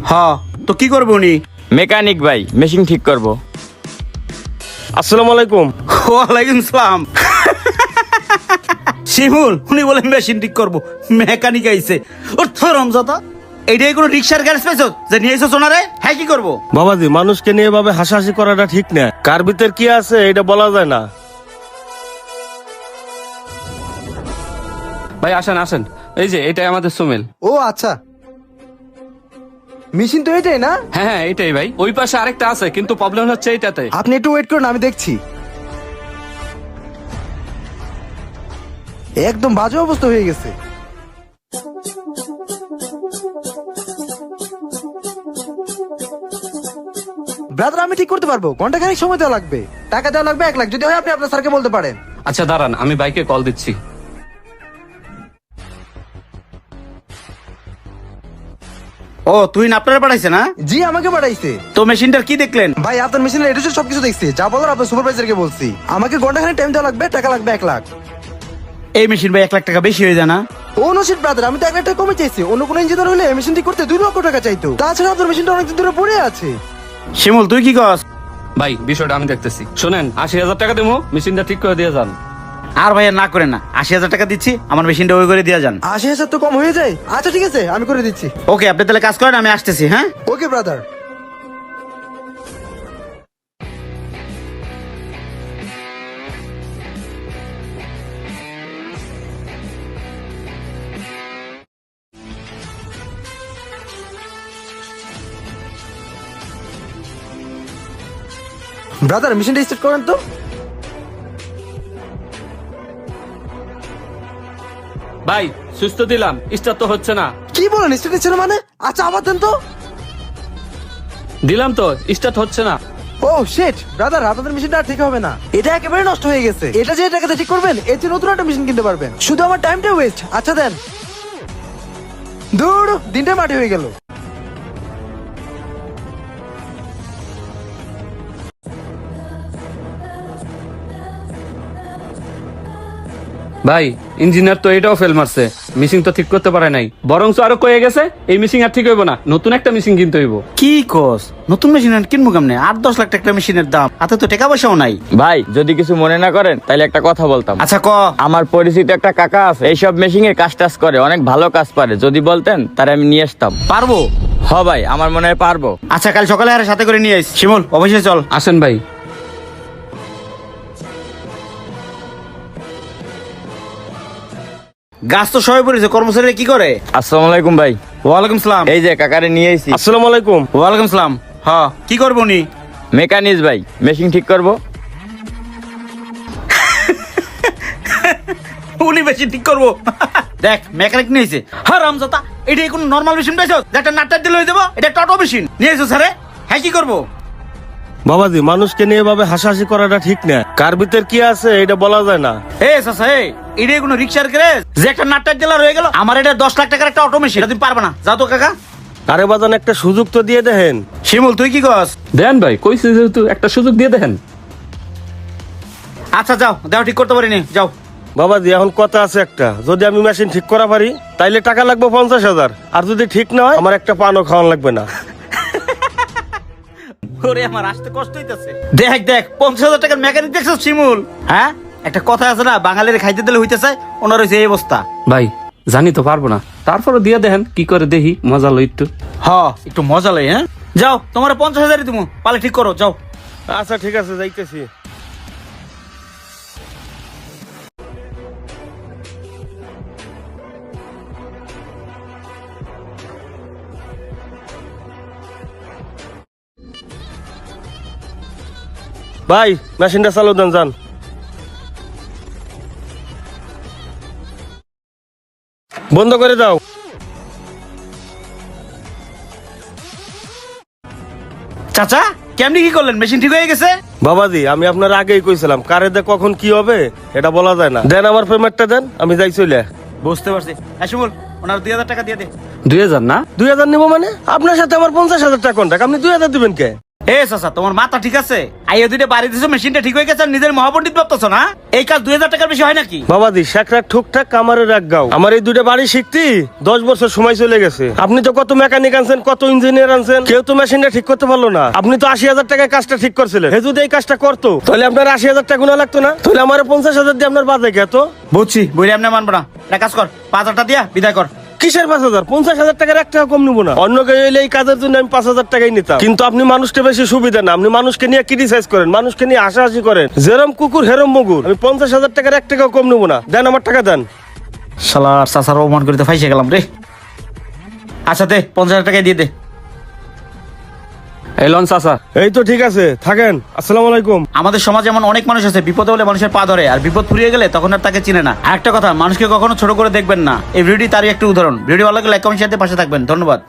হ্যাঁ, তো কি করবো উনি? মেকানিক ভাই, মেশিন ঠিক করব। আসসালামু আলাইকুম। ওয়ালাইকুম সালাম। শিমুল, উনি বলে মেশিন ঠিক করবো, মেকানিক আইছে। ওর তো রমজাদা, এইটাই কোনো রিক্সার গ্যারেজ পাইছো যে নিয়ে এসো সোনারে? হ্যাঁ, কি করবো? বাবাজি, মানুষকে নিয়ে এভাবে হাসাহাসি করাটা ঠিক না। কার ভিতর কি আছে এটা বলা যায় না। ভাই আসেন আসেন, এই যে এটাই আমাদের সুমিল। ও আচ্ছা, মেশিন তো এটাই না? হ্যাঁ হ্যাঁ এটাই ভাই, ওই পাশে আরেকটা আছে কিন্তু প্রবলেম হচ্ছে এইটাতে। আপনি একটু ওয়েট করুন, আমি দেখছি। একদম বাজে অবস্থা হয়ে গেছে। ব্রাদার, আমি ঠিক করতে পারবো, ঘন্টা খানিক সময় দেওয়া লাগবে, টাকা দেওয়া লাগবে 1 লাখ। যদি হয় আপনি আপনার স্যারকে বলতে পারেন। আচ্ছা দাঁড়ান, আমি বাইকে কল দিচ্ছি। ও, তুই আপনারা পাঠাইছে না? জি, আমাকে পাঠাইছে। তো মেশিনটার কি দেখলেন? ভাই, আপনার মেশিনের এটু সবকিছু দেখছি, যা বলার আপনার সুপারভাইজারকে বলছি। আমাকে ঘন্টা খানিক টাইম দেওয়া লাগবে, টাকা লাগবে 1 লাখ। এই মেশিন ভাই 1 লাখ টাকা বেশি হয়ে যায় না? ও নশিদ ব্রাদার, আমি তো 1 লাখ টাকা কমে চাইছি। অন্য কোনো ইঞ্জিনিয়ার হলে এই মেশিন ঠিক করতে 2 লক্ষ টাকা চাইতো। তাছাড়া আপনার মেশিনটা অনেকদিন ধরে পড়ে আছে। শিমুল, তুই কি কস? ভাই বিষয়টা আমি দেখতেছি, শোনেন 80,000 টাকা দেবো, মেশিনটা ঠিক করে দিয়ে যান। আর ভাইয়া না করে না, 80,000 টাকা দিচ্ছি, আমার মেশিনটা ওই করে দিয়ে যান। 80,000 তো কম হয়ে যায়। আচ্ছা ঠিক আছে, আমি করে দিচ্ছি। ওকে, আপনি তাহলে কাজ করেন, আমি আসতেছি। হ্যাঁ, ওকে ব্রাদার। ব্রাদার, মেশিনটা স্টার্ট করেন তো। ভাই সুস্থ দিলাম, স্টার্ট তো হচ্ছে না। কি বলেন, স্টার্ট ছিল মানে? আচ্ছা আবার দেন তো। দিলাম তো, স্টার্ট হচ্ছে না। ও শিট ব্রাদার, আপনাদের মেশিনটা আর ঠিক হবে না। এটা একেবারে নষ্ট হয়ে গেছে। এটা যে টাকাতে ঠিক করবেন, এর চেয়ে নতুন একটা মেশিন কিনতে পারবেন। শুধু আমার টাইমটা ওয়েস্ট। আচ্ছা দেন। দূর, দিনটা মাটি হয়ে গেল। ভাই ইঞ্জিনিয়ার তো এটাও ফেল মারছে, মেশিন তো ঠিক করতে পারে নাই, বরং আরো কয়ে গেছে এই মেশিন আর ঠিক হইব না, নতুন একটা মেশিন কিনতে হইব। কি কস? নতুন মেশিন কিনবো কেমনে? 8-10 লাখ টাকা মেশিনের দাম, হাতে তো টাকা পয়সাও নাই। ভাই যদি কিছু মনে না করেন তাহলে একটা কথা বলতাম। আচ্ছা ক। আমার পরিচিত একটা কাকা আছে, এইসব মেশিনের কাজ টাজ করে, অনেক ভালো কাজ পারে। যদি বলতেন তারে আমি নিয়ে আসতাম। পারবো? হ ভাই, আমার মনে হয় পারবো। আচ্ছা, কাল সকালে আর সাথে করে নিয়ে আইস। শিমুল, অবশ্যই চল। আসেন ভাই। গাছ তো সবাই পড়েছে, কর্মচারীরা কি করে? আসসালামু আলাইকুম ভাই। ওয়ালাইকুম সালাম। এই যে কাকারে নিয়ে আইছি। আসসালামু আলাইকুম। ওয়ালাইকুম সালাম। হ্যাঁ, কি করবো উনি? মেকানিক ভাই, মেশিন ঠিক করব। উনি মেশিন ঠিক করবো? দেখ, মেকানিক নিয়েছে। হ্যাঁ রামজাতা, এটা কোন নর্মাল মেশিন পাইছো? একটা নাটটা দিলে হয়ে যাবো? এটা একটা অটো মেশিন নিয়ে এসো স্যারে। হ্যাঁ, কি করবো? বাবাজি, মানুষকে নিয়ে এভাবে হাসাহাসি করাটা ঠিক না। কার ভিতর কি আছে এটা বলা যায় না। এ চাচা, এটাই কোনো রিক্সার গ্যারেজ যে একটা নাটটা দিলে রয়ে গেল? আমার এটা 10 লাখ টাকার একটা অটো মেশিন, তুমি পারবে না। যাও তো কাকা। আরে বাজান, একটা সুযোগ তো দিয়ে দেখেন। শিমুল, তুই কি কস? দেন ভাই, কইছি যেহেতু একটা সুযোগ দিয়ে দেখেন। আচ্ছা যাও, দেও, ঠিক করতে পারিনি, যাও। বাবাজি, এখন কথা আছে একটা। যদি আমি মেশিন ঠিক করা পারি তাইলে টাকা লাগবে 50,000, আর যদি ঠিক না হয় আমার একটা পানও খাওয়ান লাগবে না। ওরে, আমার আসতে কষ্ট হইতাছে। দেখ দেখ, 50,000 টাকার মেকানিক দেখছো শিমুল? হ্যাঁ, একটা কথা আছে না, বাঙালির খাইতে দিলে হইতেছে, ওনার হইছে এই অবস্থা। ভাই জানি তো পারবো না, তারপরে দিয়ে দেখেন কি করে, দেখি মজা লই একটু। হ্যাঁ, একটু মজা লই। হ্যাঁ, যাও, তোমার 50,000 তুমি পালে ঠিক করো, যাও। আচ্ছা ঠিক আছে, যাইতেছি। ভাই, মেশিনটা চালু দেন, যান। বন্ধ করে দাও। চাচা, কেমনি কি করলেন? মেশিন ঠিক হয়ে গেছে? বাবাজি, আমি আপনার আগেই কইছিলাম, কারে দে কখন কি হবে এটা বলা যায় না। দেন আমার পেমেন্টটা দেন, আমি যাই চলে। বুঝতে পারছি। হ্যাঁ শিমুল, ওনার 2,000 টাকা দিয়ে দে। 2000 না? 2000 নিবো মানে? আপনার সাথে আমার 50,000 টাকা কন্টাক্ট, আপনি 2000 দিবেন কে? এ চাচা তোমার মাথা ঠিক আছে? আইয়া দুইটা বাড়ি দিছো, মেশিনটা ঠিক হয়ে গেছে, আর নিজের মহাপন্ডিত ভাবতেছো না? এই কাজ 2000 টাকার বেশি হয় নাকি? বাবাজি শেখরা ঠুকঠাক কামারের এক গাও। আমার এই দুইটা বাড়ি শিখতে 10 বছর সময় চলে গেছে। আপনি তো কত মেকানিক আনছেন, কত ইঞ্জিনিয়ার আনছেন, কেউ তো মেশিনটা ঠিক করতে পারলো না। আপনি তো 80,000 টাকায় কাজটা ঠিক করছিলেন। হে যদি এই কাজটা করতো তাহলে আপনার 80,000 টাকা গুণা লাগতো না? তাহলে আমার 50,000 দিয়ে আপনার বাজে কে তো? বুঝছি, বইরে আপনি মানবো না। একটা কাজ কর, 5,000 দিয়া বিদায় কর। কিসের 5,000? 50,000 টাকার 1 টাকা কম নিবো না। অন্য কেউ এলে এই কাজের জন্য আমি 5,000 টাকাই নিতাম। কিন্তু আপনি মানুষকে বেশি সুবিধা না, আপনি মানুষকে নিয়ে ক্রিটিসাইজ করেন, মানুষকে নিয়ে হাসাহাসি করেন, যেরম কুকুর হেরম মগুর। আমি 50,000 টাকার 1 টাকাও কম নিবো না। দেন আমার টাকা দেন। শালার চাচার অপমান করিতে ফাইসে গেলাম রে। আচ্ছা দে, 50,000 টাকা দিয়ে দে। এই লন চাচা। এই তো ঠিক আছে, থাকেন। আসসালামু আলাইকুম। আমাদের সমাজে এমন অনেক মানুষ আছে, বিপদে হলে মানুষের পা ধরে, আর বিপদ ফুরিয়ে গেলে তখন আর তাকে চিনে না। আর একটা কথা, মানুষকে কখনো ছোট করে দেখবেন না। এই ভিডিওটি তারই একটা উদাহরণ। ভিডিও ভালো লাগলে লাইক কমেন্ট শেয়ার দিয়ে পাশে থাকবেন। ধন্যবাদ।